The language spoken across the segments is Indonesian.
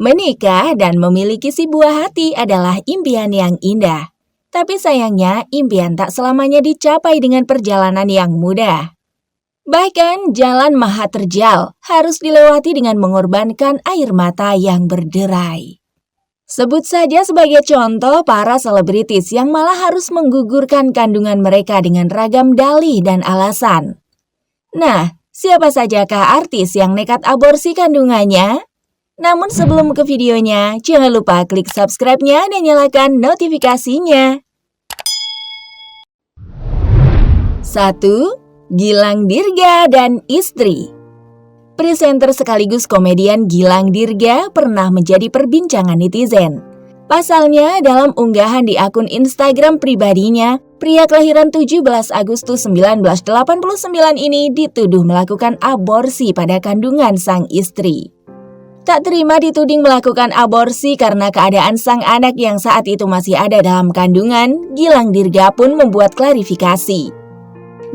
Menikah dan memiliki si buah hati adalah impian yang indah. Tapi sayangnya, impian tak selamanya dicapai dengan perjalanan yang mudah. Bahkan, jalan maha terjal harus dilewati dengan mengorbankan air mata yang berderai. Sebut saja sebagai contoh para selebritis yang malah harus menggugurkan kandungan mereka dengan ragam dalih dan alasan. Nah, siapa sajakah artis yang nekat aborsi kandungannya? Namun sebelum ke videonya, jangan lupa klik subscribe-nya dan nyalakan notifikasinya. 1. Gilang Dirga dan istri. Presenter sekaligus komedian Gilang Dirga pernah menjadi perbincangan netizen. Pasalnya, dalam unggahan di akun Instagram pribadinya, pria kelahiran 17 Agustus 1989 ini dituduh melakukan aborsi pada kandungan sang istri. Tak terima dituding melakukan aborsi karena keadaan sang anak yang saat itu masih ada dalam kandungan, Gilang Dirga pun membuat klarifikasi.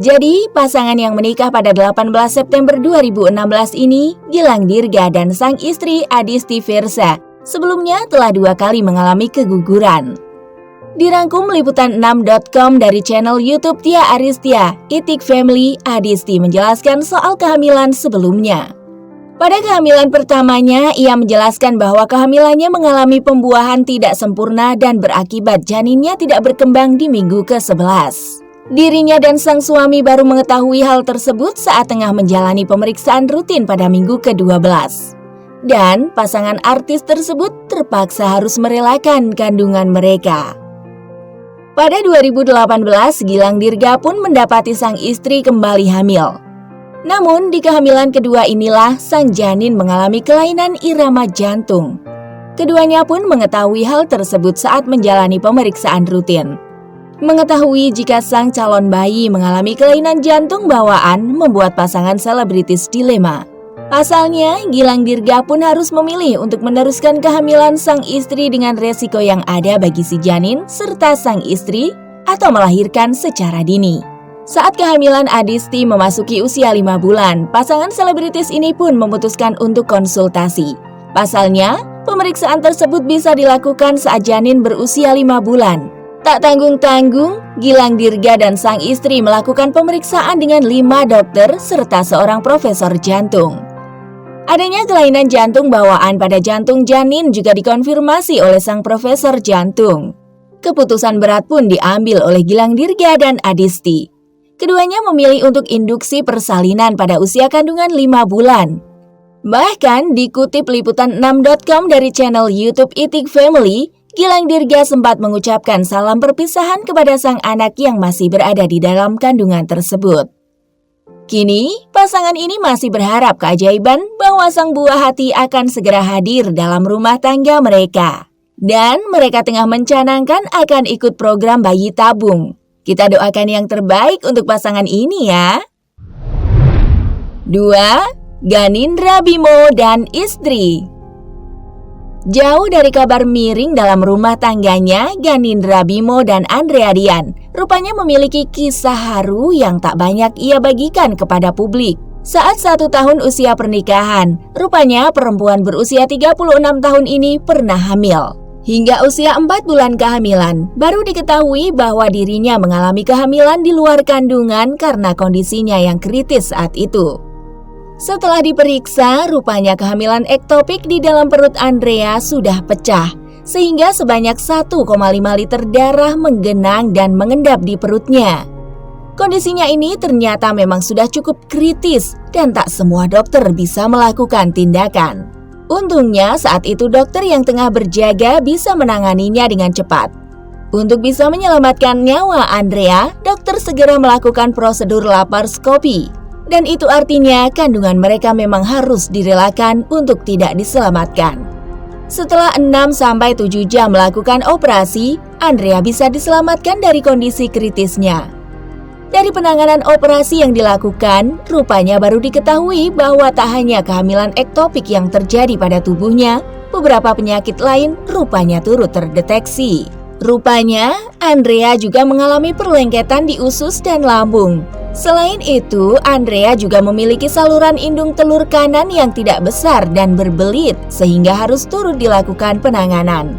Jadi, pasangan yang menikah pada 18 September 2016 ini, Gilang Dirga dan sang istri Adisti Firsa, sebelumnya telah 2 kali mengalami keguguran. Dirangkum liputan6.com dari channel YouTube Tia Aristia, Itik Family, Adisti menjelaskan soal kehamilan sebelumnya. Pada kehamilan pertamanya, ia menjelaskan bahwa kehamilannya mengalami pembuahan tidak sempurna dan berakibat janinnya tidak berkembang di minggu ke-11. Dirinya dan sang suami baru mengetahui hal tersebut saat tengah menjalani pemeriksaan rutin pada minggu ke-12. Dan pasangan artis tersebut terpaksa harus merelakan kandungan mereka. Pada 2018, Gilang Dirga pun mendapati sang istri kembali hamil. Namun, di kehamilan kedua inilah sang janin mengalami kelainan irama jantung. Keduanya pun mengetahui hal tersebut saat menjalani pemeriksaan rutin. Mengetahui jika sang calon bayi mengalami kelainan jantung bawaan membuat pasangan selebritis dilema. Pasalnya, Gilang Dirga pun harus memilih untuk meneruskan kehamilan sang istri dengan resiko yang ada bagi si janin serta sang istri atau melahirkan secara dini. Saat kehamilan Adisti memasuki usia 5 bulan, pasangan selebritis ini pun memutuskan untuk konsultasi. Pasalnya, pemeriksaan tersebut bisa dilakukan saat janin berusia 5 bulan. Tak tanggung-tanggung, Gilang Dirga dan sang istri melakukan pemeriksaan dengan 5 dokter serta seorang profesor jantung. Adanya kelainan jantung bawaan pada jantung janin juga dikonfirmasi oleh sang profesor jantung. Keputusan berat pun diambil oleh Gilang Dirga dan Adisti. Keduanya memilih untuk induksi persalinan pada usia kandungan 5 bulan. Bahkan dikutip liputan6.com dari channel YouTube Itik Family, Gilang Dirga sempat mengucapkan salam perpisahan kepada sang anak yang masih berada di dalam kandungan tersebut. Kini, pasangan ini masih berharap keajaiban bahwa sang buah hati akan segera hadir dalam rumah tangga mereka. Dan mereka tengah mencanangkan akan ikut program bayi tabung. Kita doakan yang terbaik untuk pasangan ini ya. 2. Ganindra Bimo dan istri. Jauh dari kabar miring dalam rumah tangganya, Ganindra Bimo dan Andrea Dian rupanya memiliki kisah haru yang tak banyak ia bagikan kepada publik. Saat 1 tahun usia pernikahan, rupanya perempuan berusia 36 tahun ini pernah hamil. Hingga usia 4 bulan kehamilan, baru diketahui bahwa dirinya mengalami kehamilan di luar kandungan karena kondisinya yang kritis saat itu. Setelah diperiksa, rupanya kehamilan ektopik di dalam perut Andrea sudah pecah, sehingga sebanyak 1,5 liter darah menggenang dan mengendap di perutnya. Kondisinya ini ternyata memang sudah cukup kritis dan tak semua dokter bisa melakukan tindakan. Untungnya saat itu dokter yang tengah berjaga bisa menanganinya dengan cepat. Untuk bisa menyelamatkan nyawa Andrea, dokter segera melakukan prosedur laparoskopi. Dan itu artinya kandungan mereka memang harus direlakan untuk tidak diselamatkan. Setelah 6-7 jam melakukan operasi, Andrea bisa diselamatkan dari kondisi kritisnya. Dari penanganan operasi yang dilakukan, rupanya baru diketahui bahwa tak hanya kehamilan ektopik yang terjadi pada tubuhnya, beberapa penyakit lain rupanya turut terdeteksi. Rupanya, Andrea juga mengalami perlengketan di usus dan lambung. Selain itu, Andrea juga memiliki saluran indung telur kanan yang tidak besar dan berbelit, sehingga harus turut dilakukan penanganan.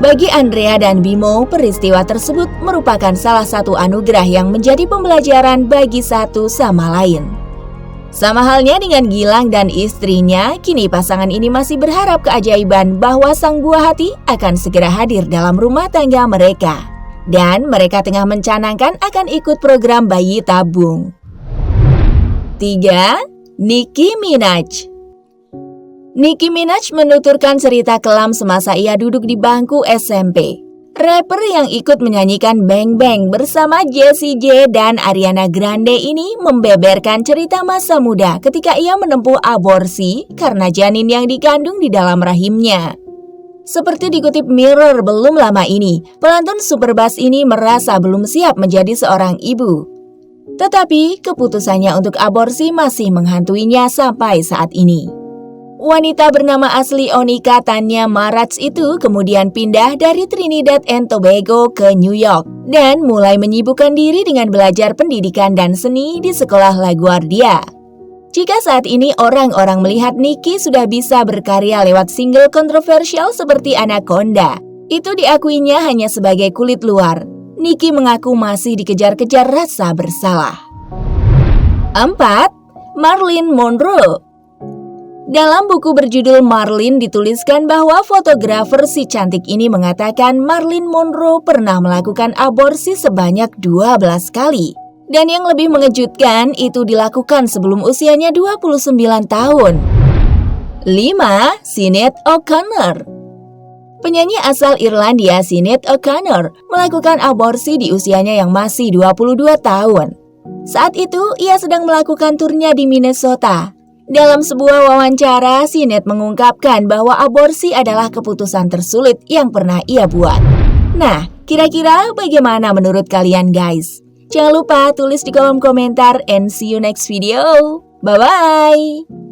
Bagi Andrea dan Bimo, peristiwa tersebut merupakan salah satu anugerah yang menjadi pembelajaran bagi satu sama lain. Sama halnya dengan Gilang dan istrinya, kini pasangan ini masih berharap keajaiban bahwa sang buah hati akan segera hadir dalam rumah tangga mereka. Dan mereka tengah mencanangkan akan ikut program bayi tabung. 3. Nicki Minaj. Nicki Minaj menuturkan cerita kelam semasa ia duduk di bangku SMP. Rapper yang ikut menyanyikan Bang Bang bersama Jessie J dan Ariana Grande ini membeberkan cerita masa muda ketika ia menempuh aborsi karena janin yang dikandung di dalam rahimnya. Seperti dikutip Mirror belum lama ini, pelantun Superbass ini merasa belum siap menjadi seorang ibu. Tetapi keputusannya untuk aborsi masih menghantuinya sampai saat ini. Wanita bernama asli Onika Tanya Marats itu kemudian pindah dari Trinidad and Tobago ke New York dan mulai menyibukkan diri dengan belajar pendidikan dan seni di sekolah LaGuardia. Jika saat ini orang-orang melihat Nicki sudah bisa berkarya lewat single kontroversial seperti Anaconda, itu diakuinya hanya sebagai kulit luar. Nicki mengaku masih dikejar-kejar rasa bersalah. 4. Marilyn Monroe. Dalam buku berjudul Marilyn dituliskan bahwa fotografer si cantik ini mengatakan Marilyn Monroe pernah melakukan aborsi sebanyak 12 kali. Dan yang lebih mengejutkan itu dilakukan sebelum usianya 29 tahun. 5. Sinead O'Connor. Penyanyi asal Irlandia Sinead O'Connor melakukan aborsi di usianya yang masih 22 tahun. Saat itu ia sedang melakukan turnya di Minnesota. Dalam sebuah wawancara, Sinead mengungkapkan bahwa aborsi adalah keputusan tersulit yang pernah ia buat. Nah, kira-kira bagaimana menurut kalian guys? Jangan lupa tulis di kolom komentar and see you next video. Bye-bye!